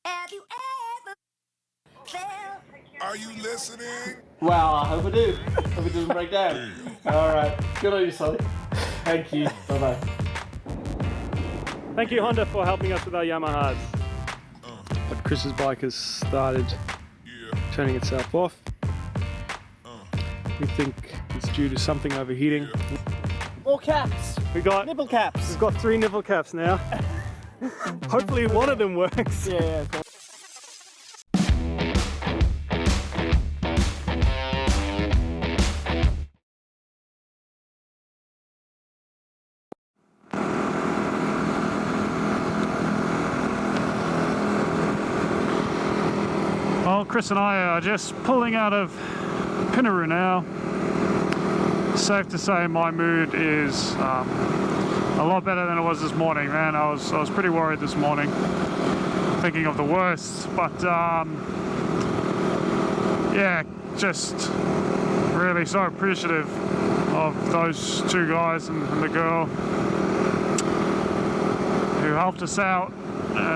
Have you ever felt? Are you listening? Wow, I hope I do. Hope it doesn't break down. Alright, good on you, Sully. Thank you. Bye-bye. Thank you, Honda, for helping us with our Yamahas. But Chris's bike has started turning itself off. We think it's due to something overheating. More caps. We got Nipple caps. We've got 3 nipple caps now. Hopefully one of them works. Yeah. Well, Chris and I are just pulling out of Pinnaroo now. Safe to say my mood is a lot better than it was this morning, man. I was pretty worried this morning, thinking of the worst, but yeah, just really so appreciative of those 2 guys and the girl who helped us out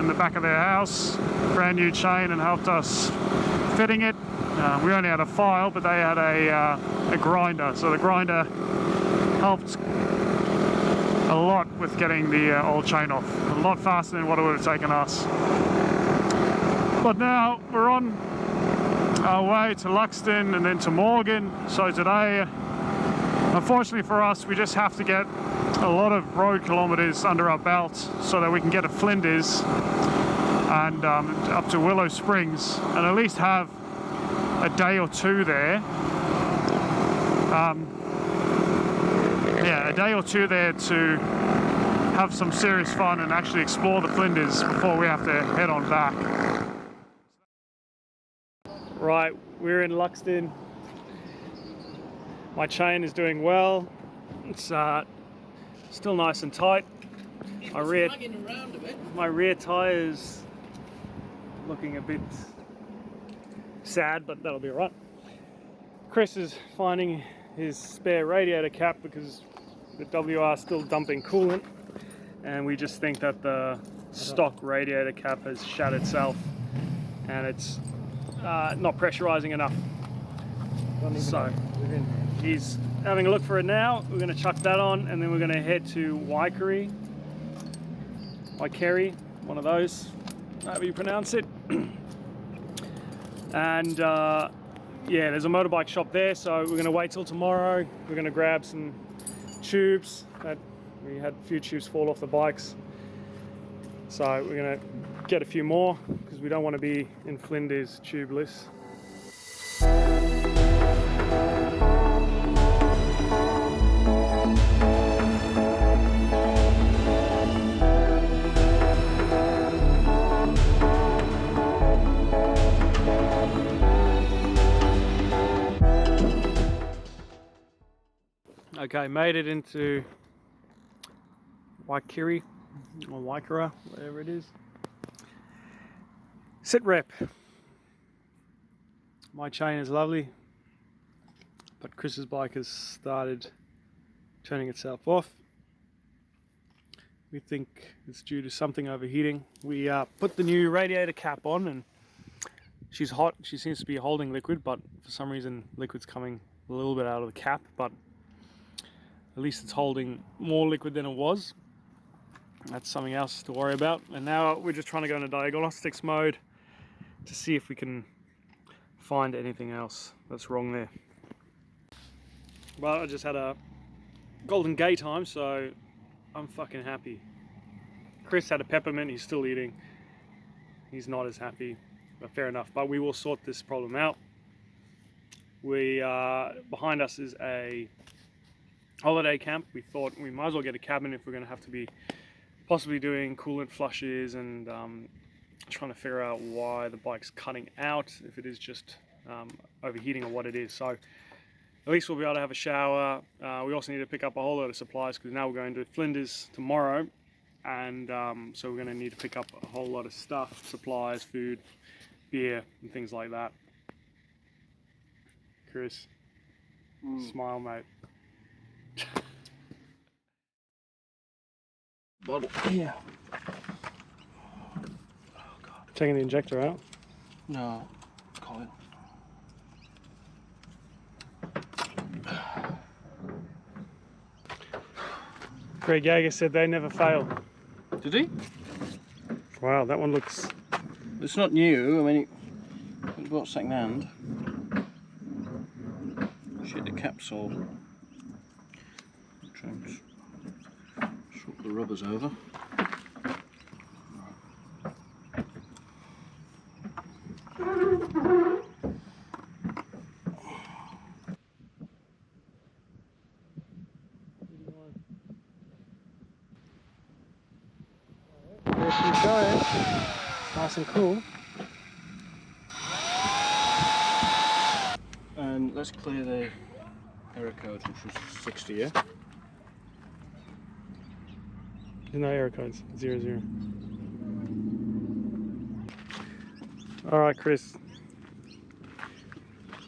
in the back of their house, brand new chain, and helped us fitting it. We only had a file, but they had a grinder, so the grinder helped a lot with getting the old chain off, a lot faster than what it would have taken us. But now we're on our way to Luxton and then to Morgan. So today, unfortunately for us, we just have to get a lot of road kilometers under our belt so that we can get to Flinders and up to Willow Springs and at least have a day or 2 there. Yeah, a day or 2 there to have some serious fun and actually explore the Flinders before we have to head on back. Right, we're in Luxton. My chain is doing well. It's still nice and tight. My rear tyre's looking a bit sad, but that'll be alright. Chris is finding his spare radiator cap because the WR is still dumping coolant, and we just think that the stock radiator cap has shut itself and it's not pressurizing enough. So he's having a look for it now. We're going to chuck that on and then we're going to head to Waikerie, one of those, however you pronounce it. And yeah, there's a motorbike shop there, so we're going to wait till tomorrow. We're going to grab some tubes. We had a few tubes fall off the bikes, so we're going to get a few more because we don't want to be in Flinders tubeless. Okay, made it into Waikerie or Waikerie, whatever it is. Sit rep. My chain is lovely, but Chris's bike has started turning itself off. We think it's due to something overheating. We put the new radiator cap on and she's hot. She seems to be holding liquid, but for some reason liquid's coming a little bit out of the cap, but at least it's holding more liquid than it was. That's something else to worry about. And now we're just trying to go into diagnostics mode to see if we can find anything else that's wrong there. Well, I just had a Golden Gay time, so I'm fucking happy. Chris had a peppermint, he's still eating. He's not as happy, but fair enough. But we will sort this problem out. Behind us is a holiday camp. We thought we might as well get a cabin if we're going to have to be possibly doing coolant flushes and trying to figure out why the bike's cutting out, if it is just overheating or what it is. So at least we'll be able to have a shower. We also need to pick up a whole lot of supplies because now we're going to Flinders tomorrow, and so we're going to need to pick up a whole lot of stuff, supplies, food, beer and things like that. Chris, smile, mate. Bottle. Yeah. Oh God. Checking the injector out. No, coil. Greg Jaeger said they never fail. Did he? Wow, that one looks... It's not new. I mean, it bought second hand. Shit, the capsule. Try and swap the rubbers over. There she's going. Nice and cool. And let's clear the error code, which was 60, yeah? There's no error codes. 00. Alright, Chris.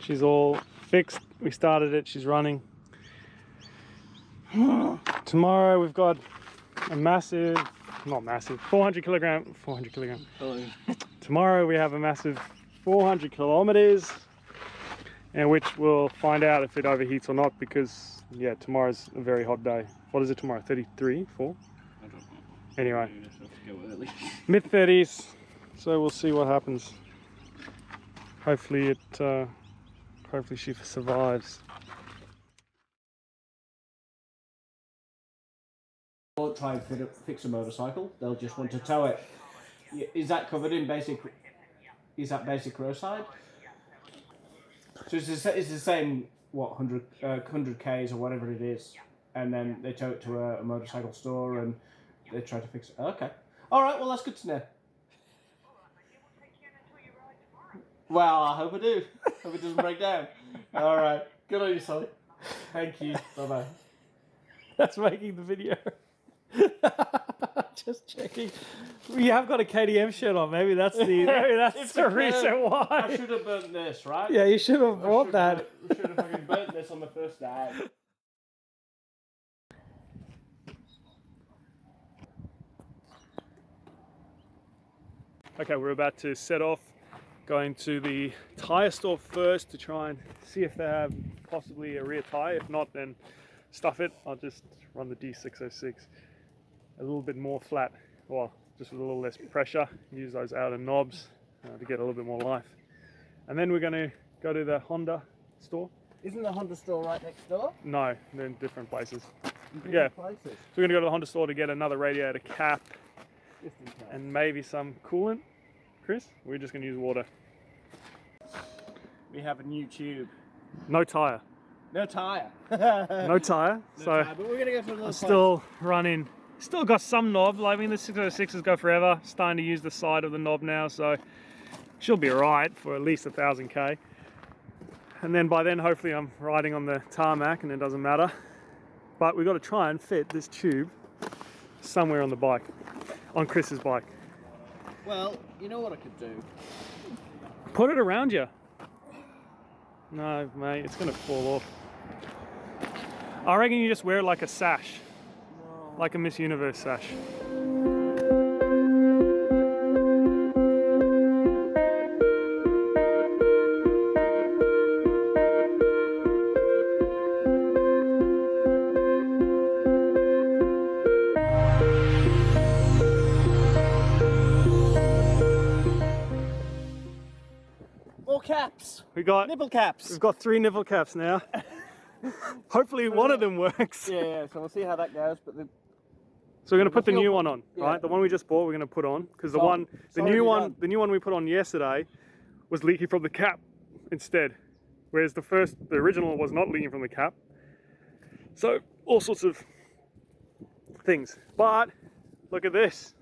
She's all fixed. We started it. She's running. Tomorrow we've got a massive, not massive, 400 kilogram. Hello. Tomorrow we have a massive 400 kilometers, and which we'll find out if it overheats or not, because yeah, tomorrow's a very hot day. What is it tomorrow? 33, 4? I don't know. Anyway, You just have to go early. mid 30s. So we'll see what happens. Hopefully hopefully she survives. Won't try and fix a motorcycle. They'll just want to tow it. Is that covered in basic? Is that basic roadside? So it's the same. What 100 Ks or whatever it is, and then they tow it to a motorcycle store and they try to fix it. Okay. All right. Well, that's good to know. Well, I hope I do. Hope it doesn't break down. All right. Good on you, Solly. Thank you. Bye bye. That's making the video. Just checking. We have got a KTM shirt on. Maybe that's the reason why. I should have burnt this, right? Yeah, you should have bought that. I should have fucking burnt this on the first day. Okay, we're about to set off. Going to the tyre store first to try and see if they have possibly a rear tyre. If not, then stuff it. I'll just run the D606 a little bit more flat, or just with a little less pressure. Use those outer knobs to get a little bit more life. And then we're going to go to the Honda store. Isn't the Honda store right next door? No, they're in different places. Yeah, so Places. we're going to go to the Honda store to get another radiator cap and maybe some coolant. Chris, we're just going to use water. We have a new tube. No tyre. No tyre. No tyre. So But we're gonna go for another still running. Still got some knob. Like, I mean, the 606s go forever. Starting to use the side of the knob now, so she'll be alright for at least 1,000 K. And then by then, hopefully, I'm riding on the tarmac, and it doesn't matter. But we've got to try and fit this tube somewhere on the bike, on Chris's bike. Well, you know what I could do? Put it around you. No, mate, it's gonna fall off. I reckon you just wear it like a sash, like a Miss Universe sash. More caps. We got Nipple caps. We've got 3 nipple caps now. Hopefully one of them works. Yeah, so we'll see how that goes. But So we're gonna put the new one on, right? The one we just bought, we're gonna put on because the new one we put on yesterday was leaking from the cap instead, whereas the original was not leaking from the cap. So all sorts of things. But look at this.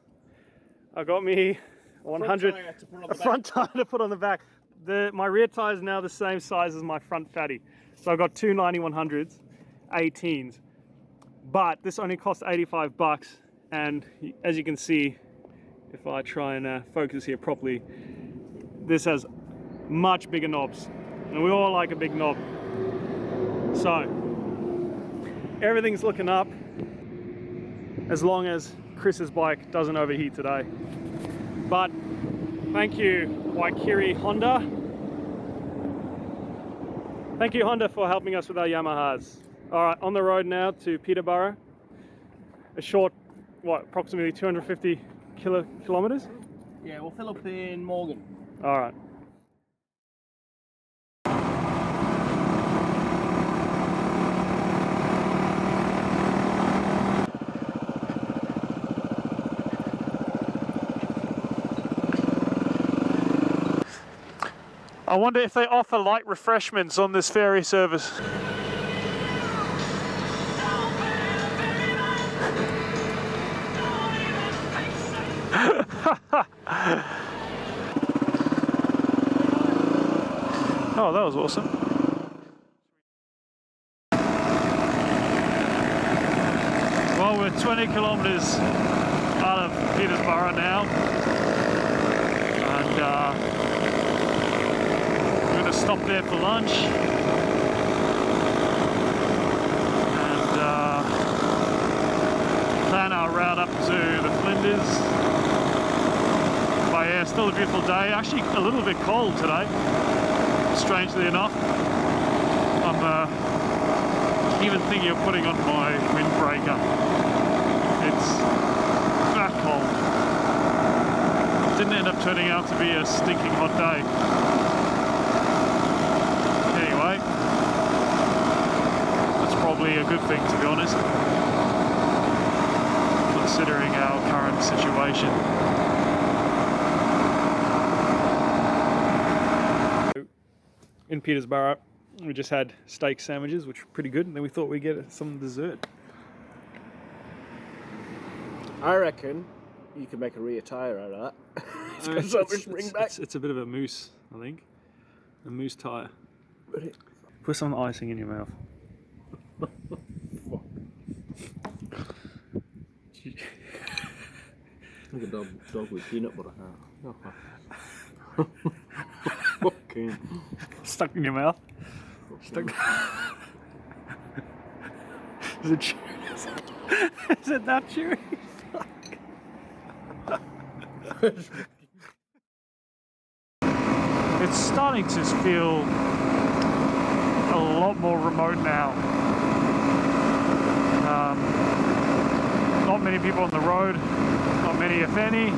I got me 100 a front tire to put on the back. My rear tire is now the same size as my front fatty. So I've got two 9100s, 18s. But this only cost 85 bucks, and as you can see, if I try and focus here properly, this has much bigger knobs, and we all like a big knob. So everything's looking up, as long as Chris's bike doesn't overheat today. But Thank you, Waikiri Honda. Thank you, Honda, for helping us with our Yamahas. All right, on the road now to Peterborough. A short, approximately 250 kilometers? Yeah, we'll fill up in Morgan. All right. I wonder if they offer light refreshments on this ferry service. Oh, that was awesome. Well, we're 20 kilometers out of Peterborough now, and we're going to stop there for lunch and plan our route up to the Flinders. But yeah, still a beautiful day. Actually, a little bit cold today, strangely enough. I'm even thinking of putting on my windbreaker. It's that cold. Didn't end up turning out to be a stinking hot day. Anyway, that's probably a good thing, to be honest, considering our current situation. In Peterborough, we just had steak sandwiches, which were pretty good, and then we thought we'd get some dessert. I reckon you could make a rear tyre out of that. It's a bit of a mousse, I think. A mousse tyre. Put some icing in your mouth. Like a dog with peanut butter. Fucking. Stuck in your mouth? Stuck. Is it chewy? Is it that chewy? It's starting to feel a lot more remote now. Not many people on the road, not many if any.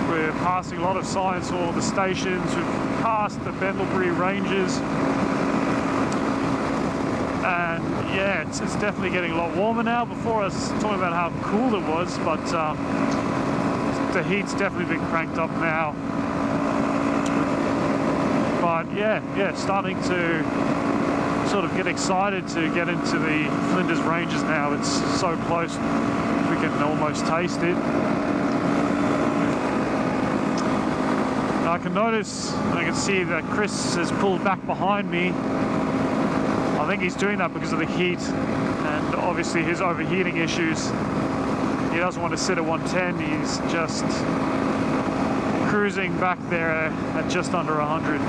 We're passing a lot of signs for all the stations. We've passed the Pendlebury Ranges. And yeah, it's definitely getting a lot warmer now. Before I was talking about how cool it was, but the heat's definitely been cranked up now. But yeah, starting to sort of get excited to get into the Flinders Ranges now. It's so close, we can almost taste it. I can notice, I can see that Chris has pulled back behind me. I think he's doing that because of the heat and obviously his overheating issues. He doesn't want to sit at 110, he's just cruising back there at just under 100.